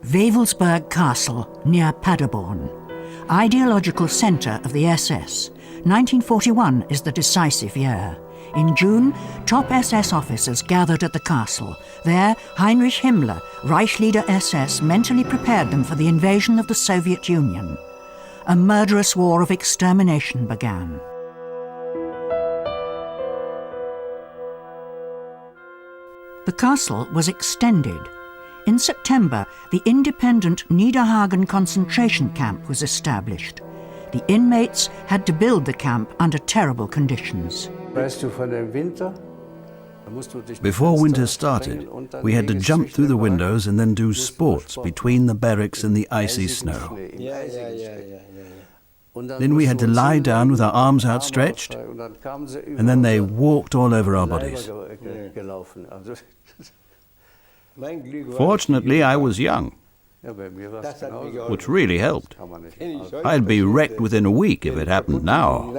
Wewelsburg Castle, near Paderborn. Ideological centre of the SS. 1941 is the decisive year. In June, top SS officers gathered at the castle. There, Heinrich Himmler, Reich leader SS, mentally prepared them for the invasion of the Soviet Union. A murderous war of extermination began. The castle was extended. In September, the independent Niederhagen concentration camp was established. The inmates had to build the camp under terrible conditions. Before winter started, we had to jump through the windows and then do sports between the barracks in the icy snow. Then we had to lie down with our arms outstretched, and then they walked all over our bodies. Fortunately, I was young, which really helped. I'd be wrecked within a week if it happened now.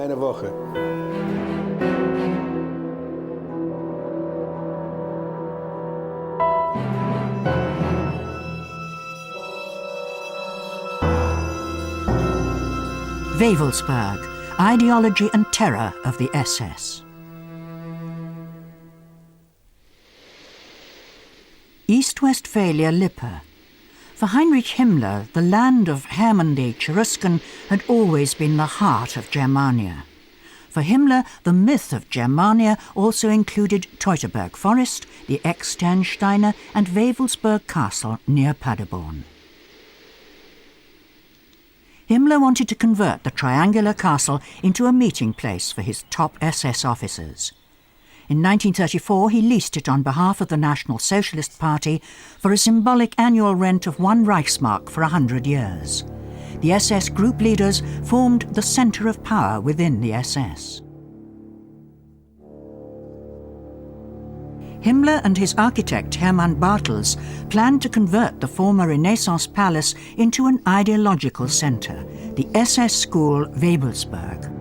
Wewelsburg, ideology and terror of the SS. East Westphalia, Lippe. For Heinrich Himmler, the land of Hermannde, Cherusken had always been the heart of Germania. For Himmler, the myth of Germania also included Teutoburg Forest, the Externsteine, and Wewelsburg Castle near Paderborn. Himmler wanted to convert the triangular castle into a meeting place for his top SS officers. In 1934, he leased it on behalf of the National Socialist Party for a symbolic annual rent of 1 Reichsmark for 100 years. The SS group leaders formed the centre of power within the SS. Himmler and his architect Hermann Bartels planned to convert the former Renaissance Palace into an ideological centre, the SS school Wewelsburg.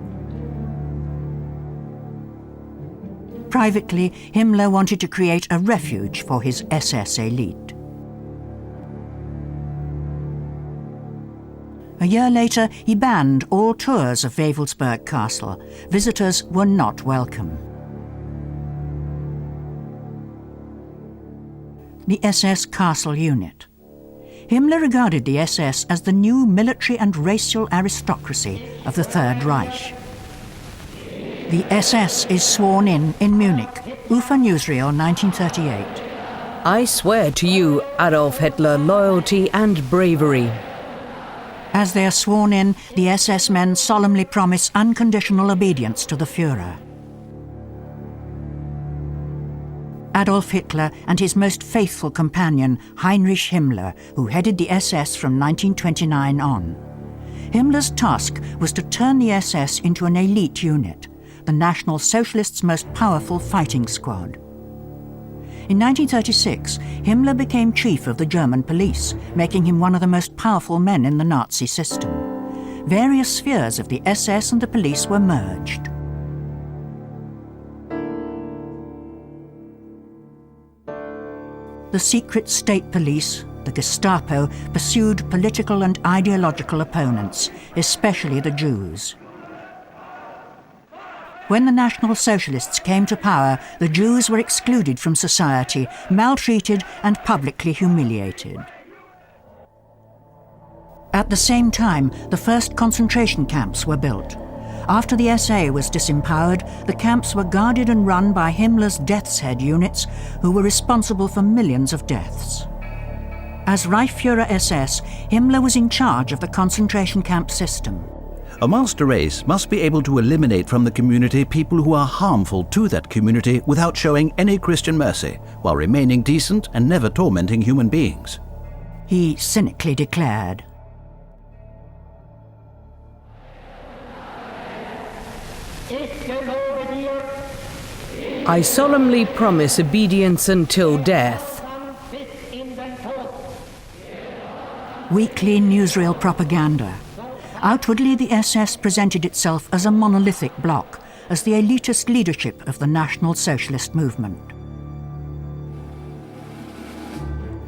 Privately, Himmler wanted to create a refuge for his SS elite. A year later, he banned all tours of Wewelsburg Castle. Visitors were not welcome. The SS Castle Unit. Himmler regarded the SS as the new military and racial aristocracy of the Third Reich. The SS is sworn in Munich. Ufa Newsreel, 1938. I swear to you, Adolf Hitler, loyalty and bravery. As they are sworn in, the SS men solemnly promise unconditional obedience to the Führer. Adolf Hitler and his most faithful companion, Heinrich Himmler, who headed the SS from 1929 on. Himmler's task was to turn the SS into an elite unit, the National Socialists' most powerful fighting squad. In 1936, Himmler became chief of the German police, making him one of the most powerful men in the Nazi system. Various spheres of the SS and the police were merged. The secret state police, the Gestapo, pursued political and ideological opponents, especially the Jews. When the National Socialists came to power, the Jews were excluded from society, maltreated and publicly humiliated. At the same time, the first concentration camps were built. After the SA was disempowered, the camps were guarded and run by Himmler's Death's Head units, who were responsible for millions of deaths. As Reichsführer SS, Himmler was in charge of the concentration camp system. A master race must be able to eliminate from the community people who are harmful to that community without showing any Christian mercy, while remaining decent and never tormenting human beings. He cynically declared, I solemnly promise obedience until death. Weekly newsreel propaganda. Outwardly, the SS presented itself as a monolithic bloc, as the elitist leadership of the National Socialist movement.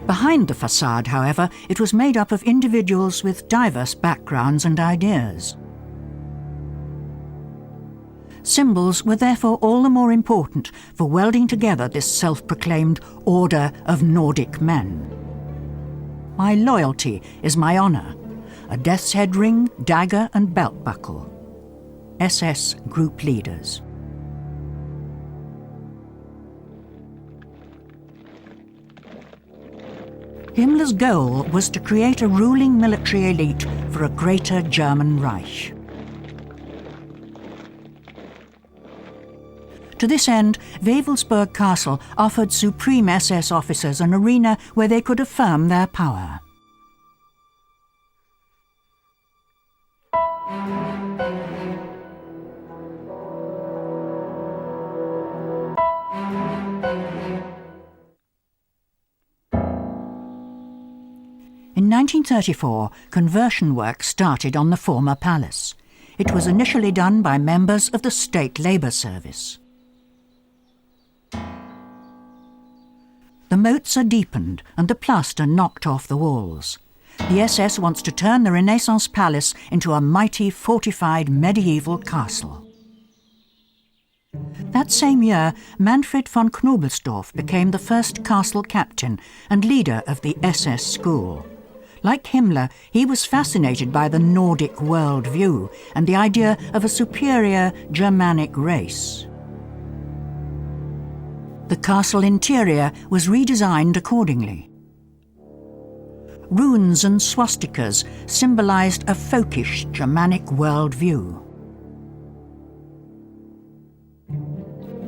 Behind the facade, however, it was made up of individuals with diverse backgrounds and ideas. Symbols were therefore all the more important for welding together this self-proclaimed order of Nordic men. My loyalty is my honour, a death's head ring, dagger and belt buckle. SS Group Leaders. Himmler's goal was to create a ruling military elite for a greater German Reich. To this end, Wewelsburg Castle offered supreme SS officers an arena where they could affirm their power. In 1934, conversion work started on the former palace. It was initially done by members of the State Labour Service. The moats are deepened and the plaster knocked off the walls. The SS wants to turn the Renaissance palace into a mighty fortified medieval castle. That same year, Manfred von Knobelsdorff became the first castle captain and leader of the SS school. Like Himmler, he was fascinated by the Nordic world view and the idea of a superior Germanic race. The castle interior was redesigned accordingly. Runes and swastikas symbolized a folkish Germanic world view.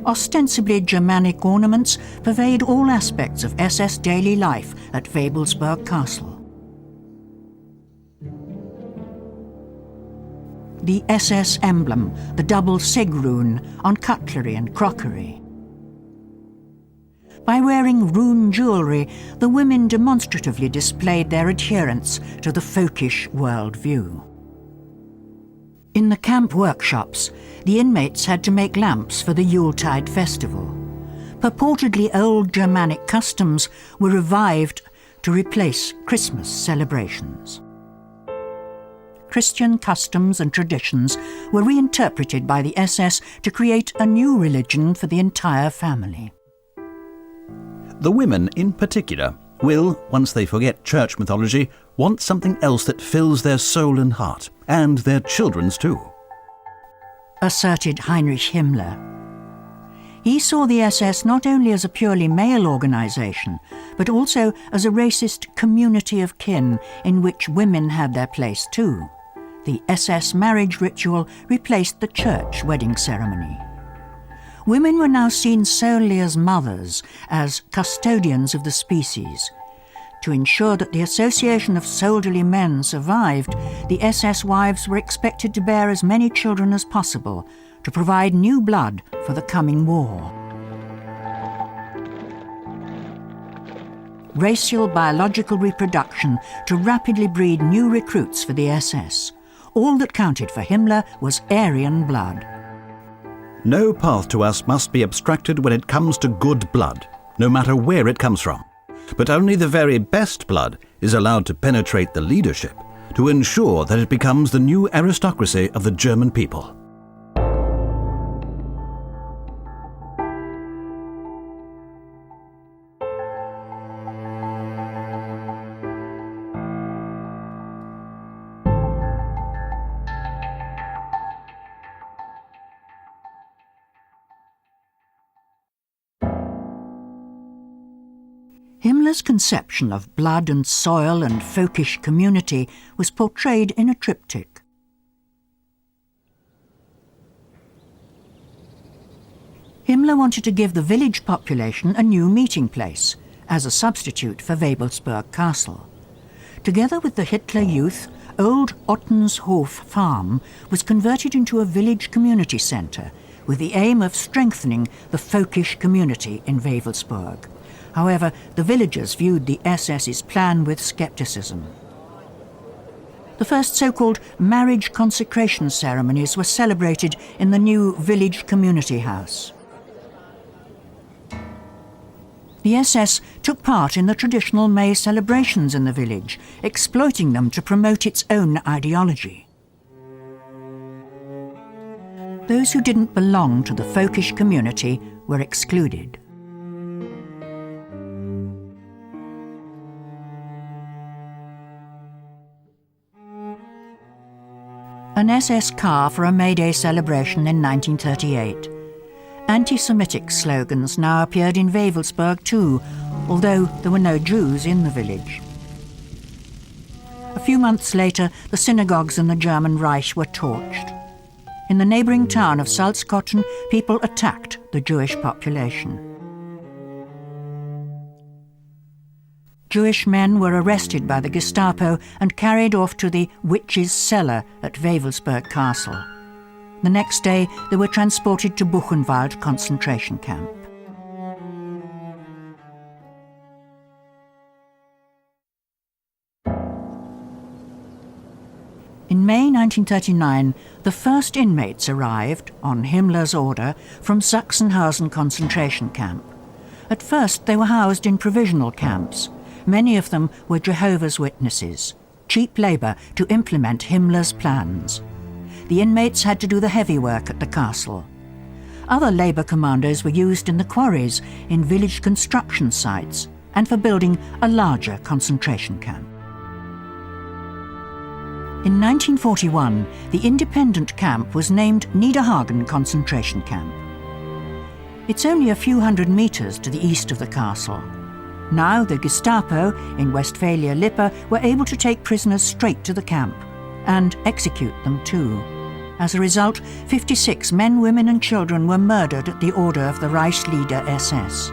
Ostensibly Germanic ornaments pervade all aspects of SS daily life at Wewelsburg Castle. The SS emblem, the double Sig rune, on cutlery and crockery. By wearing rune jewellery, the women demonstratively displayed their adherence to the folkish world view. In the camp workshops, the inmates had to make lamps for the Yuletide festival. Purportedly old Germanic customs were revived to replace Christmas celebrations. Christian customs and traditions were reinterpreted by the SS to create a new religion for the entire family. The women, in particular, will, once they forget church mythology, want something else that fills their soul and heart, and their children's too. Asserted Heinrich Himmler. He saw the SS not only as a purely male organisation, but also as a racist community of kin in which women had their place too. The SS marriage ritual replaced the church wedding ceremony. Women were now seen solely as mothers, as custodians of the species. To ensure that the association of soldierly men survived, the SS wives were expected to bear as many children as possible, to provide new blood for the coming war. Racial biological reproduction to rapidly breed new recruits for the SS. All that counted for Himmler was Aryan blood. No path to us must be obstructed when it comes to good blood, no matter where it comes from. But only the very best blood is allowed to penetrate the leadership to ensure that it becomes the new aristocracy of the German people. Himmler's conception of blood and soil and folkish community was portrayed in a triptych. Himmler wanted to give the village population a new meeting place, as a substitute for Wewelsburg Castle. Together with the Hitler Youth, old Ottenshof Farm was converted into a village community centre, with the aim of strengthening the folkish community in Wewelsburg. However, the villagers viewed the SS's plan with scepticism. The first so-called marriage consecration ceremonies were celebrated in the new village community house. The SS took part in the traditional May celebrations in the village, exploiting them to promote its own ideology. Those who didn't belong to the folkish community were excluded. An SS car for a May Day celebration in 1938. Anti-Semitic slogans now appeared in Wewelsburg too, although there were no Jews in the village. A few months later, the synagogues in the German Reich were torched. In the neighbouring town of Salzkotten, people attacked the Jewish population. Jewish men were arrested by the Gestapo and carried off to the Witches' Cellar at Wewelsburg Castle. The next day, they were transported to Buchenwald concentration camp. In May 1939, the first inmates arrived, on Himmler's order, from Sachsenhausen concentration camp. At first, they were housed in provisional camps. Many of them were Jehovah's Witnesses, cheap labour to implement Himmler's plans. The inmates had to do the heavy work at the castle. Other labour commandos were used in the quarries, in village construction sites, and for building a larger concentration camp. In 1941, the independent camp was named Niederhagen Concentration Camp. It's only a few hundred metres to the east of the castle. Now the Gestapo in Westphalia-Lippe were able to take prisoners straight to the camp and execute them too. As a result, 56 men, women and children were murdered at the order of the Reichsleader SS.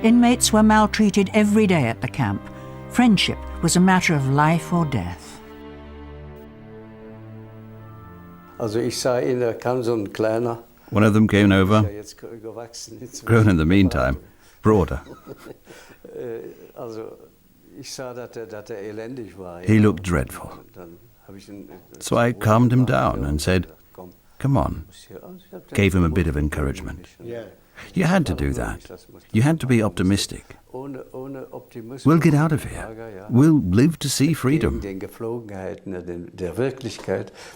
Inmates were maltreated every day at the camp. Friendship was a matter of life or death. One of them came over, grown in the meantime, broader. He looked dreadful. So I calmed him down and said, "Come on," gave him a bit of encouragement. You had to do that. You had to be optimistic. We'll get out of here. We'll live to see freedom.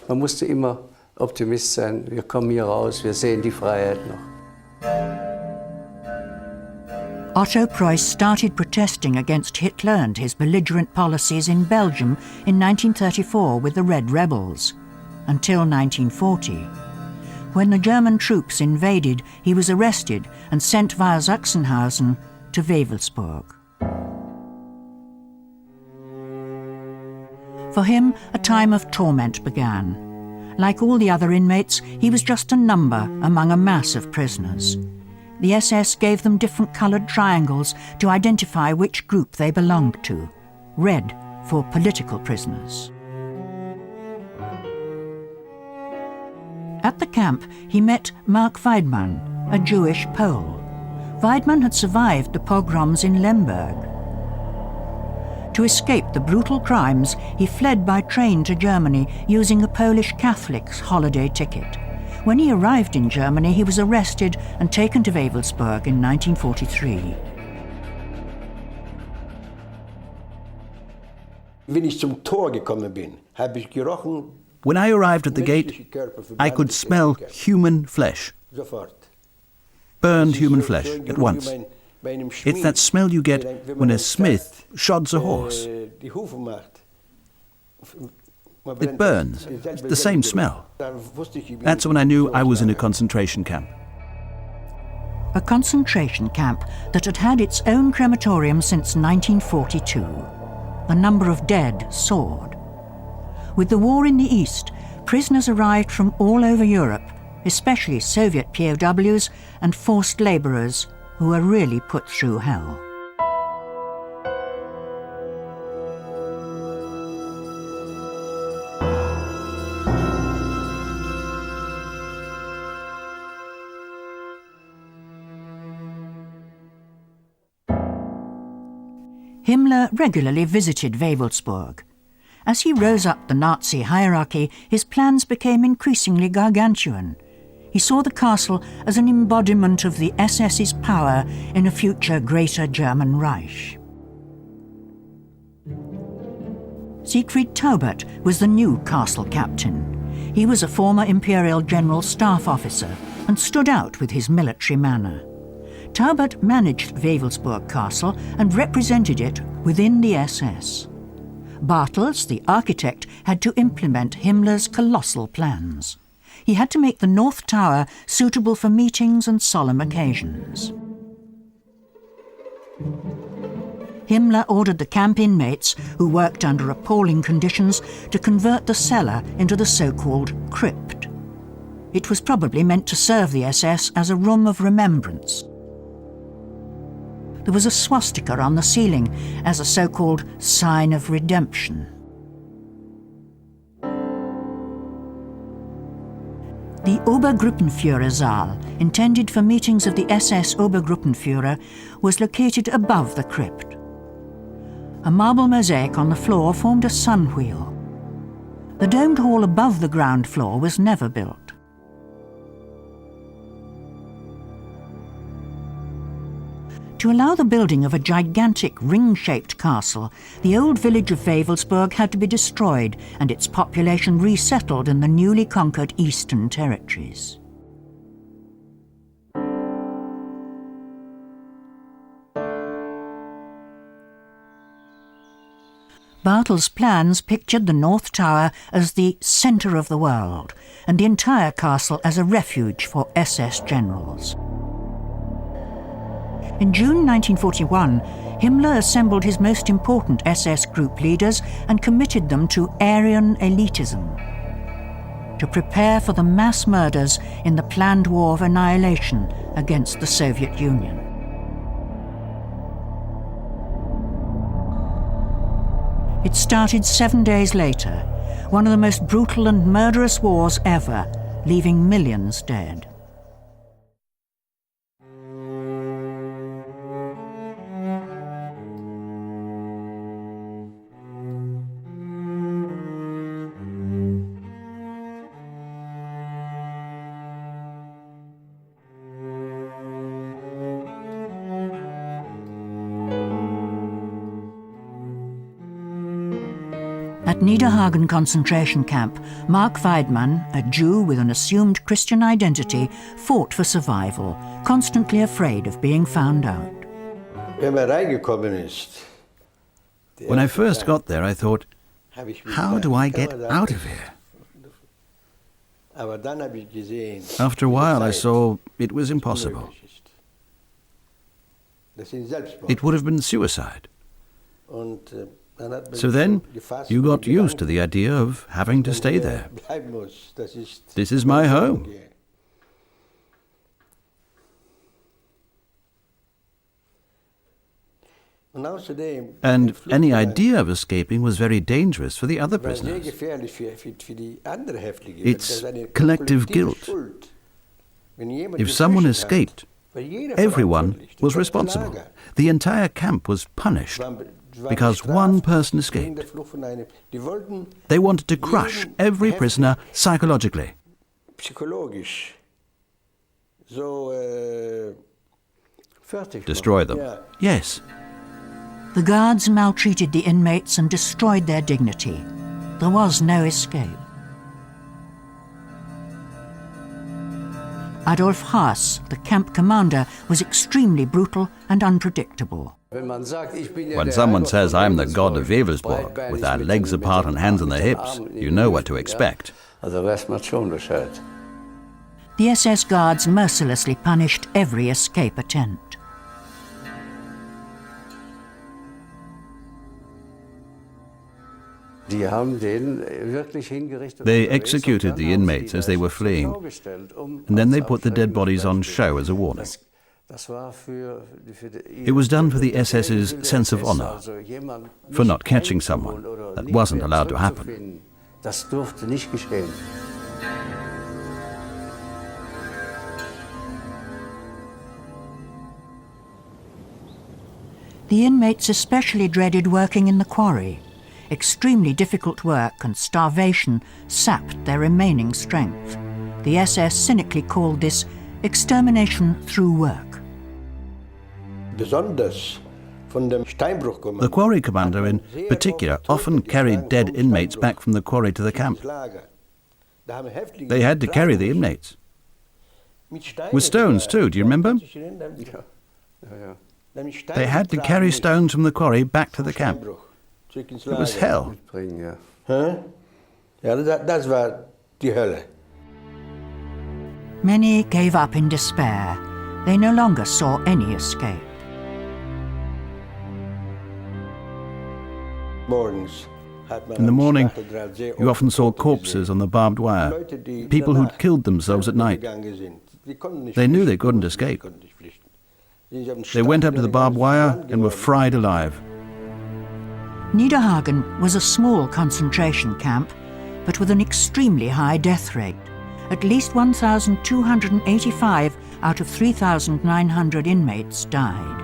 Man musste immer Optimist sein. Wir kommen hier raus, wir sehen die Freiheit noch. Otto Preuss started protesting against Hitler and his belligerent policies in Belgium in 1934 with the Red Rebels, until 1940. When the German troops invaded, he was arrested and sent via Sachsenhausen to Wewelsburg. For him, a time of torment began. Like all the other inmates, he was just a number among a mass of prisoners. The SS gave them different coloured triangles to identify which group they belonged to. Red for political prisoners. At the camp, he met Mark Weidmann, a Jewish Pole. Weidmann had survived the pogroms in Lemberg. To escape the brutal crimes, he fled by train to Germany using a Polish Catholic's holiday ticket. When he arrived in Germany, he was arrested and taken to Wewelsburg in 1943. When I arrived at the gate, I could smell human flesh. Burned human flesh at once. It's that smell you get when a smith shods a horse. It burns. It's the same smell. That's when I knew I was in a concentration camp. A concentration camp that had had its own crematorium since 1942. The number of dead soared. With the war in the East, prisoners arrived from all over Europe, especially Soviet POWs and forced labourers who were really put through hell. Himmler regularly visited Wewelsburg. As he rose up the Nazi hierarchy, his plans became increasingly gargantuan. He saw the castle as an embodiment of the SS's power in a future Greater German Reich. Siegfried Taubert was the new castle captain. He was a former Imperial General Staff officer and stood out with his military manner. Taubert managed Wewelsburg Castle and represented it within the SS. Bartels, the architect, had to implement Himmler's colossal plans. He had to make the North Tower suitable for meetings and solemn occasions. Himmler ordered the camp inmates, who worked under appalling conditions, to convert the cellar into the so-called crypt. It was probably meant to serve the SS as a room of remembrance. There was a swastika on the ceiling as a so-called sign of redemption. The Obergruppenführersaal, intended for meetings of the SS Obergruppenführer, was located above the crypt. A marble mosaic on the floor formed a sun wheel. The domed hall above the ground floor was never built. To allow the building of a gigantic ring-shaped castle, the old village of Wewelsburg had to be destroyed and its population resettled in the newly conquered eastern territories. Bartels' plans pictured the North Tower as the centre of the world and the entire castle as a refuge for SS generals. In June 1941, Himmler assembled his most important SS group leaders and committed them to Aryan elitism, to prepare for the mass murders in the planned war of annihilation against the Soviet Union. It started 7 days later, one of the most brutal and murderous wars ever, leaving millions dead. At Niederhagen concentration camp, Mark Weidmann, a Jew with an assumed Christian identity, fought for survival, constantly afraid of being found out. When I first got there, I thought, how do I get out of here? After a while, I saw it was impossible. It would have been suicide. So then, you got used to the idea of having to stay there. This is my home. And any idea of escaping was very dangerous for the other prisoners. It's collective guilt. If someone escaped, everyone was responsible. The entire camp was punished because one person escaped. They wanted to crush every prisoner psychologically. Destroy them. Yes. The guards maltreated the inmates and destroyed their dignity. There was no escape. Adolf Haas, the camp commander, was extremely brutal and unpredictable. When someone says I'm the god of Wewelsburg, with our legs apart and hands on the hips, you know what to expect. The SS guards mercilessly punished every escape attempt. They executed the inmates as they were fleeing, and then they put the dead bodies on show as a warning. It was done for the SS's sense of honor, for not catching someone. That wasn't allowed to happen. The inmates especially dreaded working in the quarry. Extremely difficult work and starvation sapped their remaining strength. The SS cynically called this extermination through work. The quarry commander in particular often carried dead inmates back from the quarry to the camp. They had to carry the inmates. With stones too, do you remember? They had to carry stones from the quarry back to the camp. It was hell. Many gave up in despair. They no longer saw any escape. In the morning, you often saw corpses on the barbed wire, people who'd killed themselves at night. They knew they couldn't escape. They went up to the barbed wire and were fried alive. Niederhagen was a small concentration camp, but with an extremely high death rate. At least 1,285 out of 3,900 inmates died.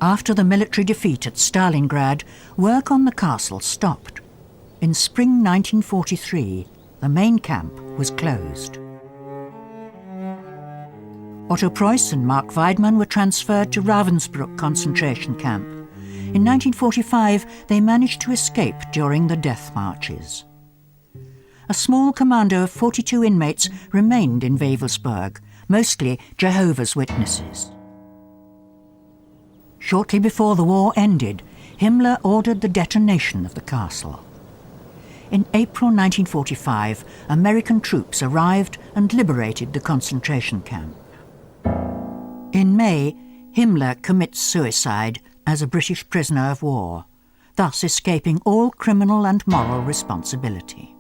After the military defeat at Stalingrad, work on the castle stopped. In spring 1943, the main camp was closed. Otto Preuss and Mark Weidmann were transferred to Ravensbrück concentration camp. In 1945, they managed to escape during the death marches. A small commando of 42 inmates remained in Wewelsburg, mostly Jehovah's Witnesses. Shortly before the war ended, Himmler ordered the detonation of the castle. In April 1945, American troops arrived and liberated the concentration camp. In May, Himmler commits suicide as a British prisoner of war, thus escaping all criminal and moral responsibility.